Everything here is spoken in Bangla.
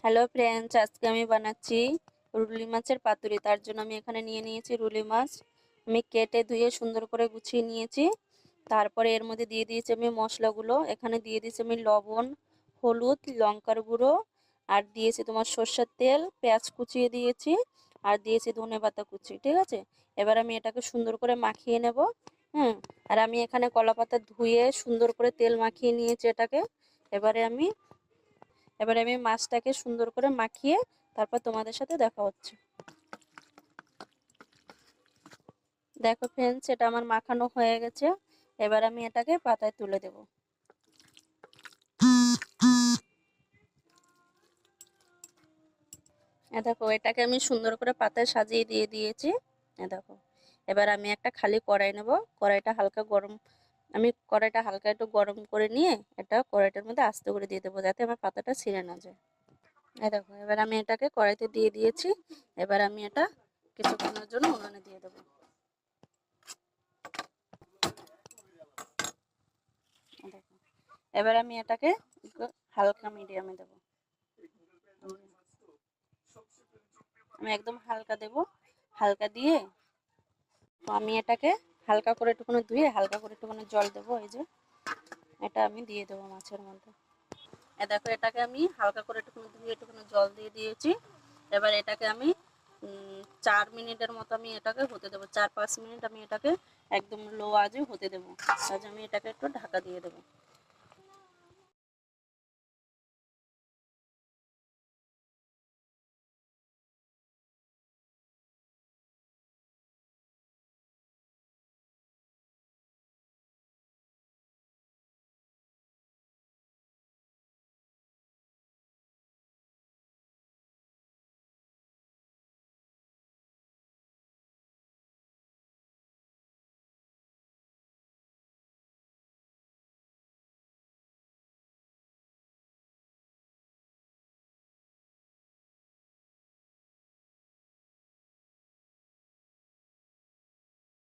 হ্যালো ফ্রেন্ডস, আজকে আমি বানাচ্ছি রুলি মাছের পাতুরি। তার জন্য আমি এখানে নিয়ে নিয়েছি রুলি মাছ। আমি কেটে ধুয়ে সুন্দর করে গুছিয়ে নিয়েছি। তারপরে এর মধ্যে দিয়ে দিয়েছি আমি মশলাগুলো। এখানে দিয়ে দিয়েছি আমি লবণ, হলুদ, লঙ্কার গুঁড়ো, আর দিয়েছি তোমার সর্ষের তেল, পেঁয়াজ কুচিয়ে দিয়েছি, আর দিয়েছি ধনেপাতা কুচি। ঠিক আছে, এবার আমি এটাকে সুন্দর করে মাখিয়ে নেব। আর আমি এখানে কলা পাতা ধুয়ে সুন্দর করে তেল মাখিয়ে নিয়েছি এটাকে। এবারে আমি মাছটাকে সুন্দর করে মাখিয়ে তারপর তোমাদের সাথে দেখা হচ্ছে। দেখো ফ্রেন্ডস, এটা আমার মাখানো হয়ে গেছে। এবার আমি এটাকে পাতায় তুলে দেব। দেখো, এটাকে আমি সুন্দর করে পাতায় সাজিয়ে দিয়ে দিয়েছি। দেখো, এবার আমি একটা খালি কড়াই নেব। কড়াইটা হালকা একটু গরম করে নিয়ে এটা কড়াইটার মধ্যে আস্তে করে দিয়ে দেবো, যাতে আমার পাতাটা ছিঁড়ে না যায়। দেখো, এবার আমি এটাকে কড়াইতে দিয়ে দিয়েছি। এবার আমি এটা কিছুক্ষণের জন্য উনুনে দিয়ে দেবো। দেখো, এবার আমি এটাকে হালকা মিডিয়ামে দেব। আমি একদম হালকা দেব। হালকা দিয়ে তো আমি এটাকে হালকা করে একটুখানি ধুয়ে হালকা করে একটুখানি জল দেবো। এই যে এটা আমি দিয়ে দেবো মাছের মধ্যে। দেখো, এটাকে আমি হালকা করে একটুখানি ধুয়ে একটুখানি জল দিয়ে দিয়েছি। এবার এটাকে আমি 4 মিনিটের মতো আমি এটাকে হতে দেবো। 4-5 মিনিট আমি এটাকে একদম লো আঁচে হতে দেবো। আজ আমি এটাকে একটু ঢাকা দিয়ে দেবো।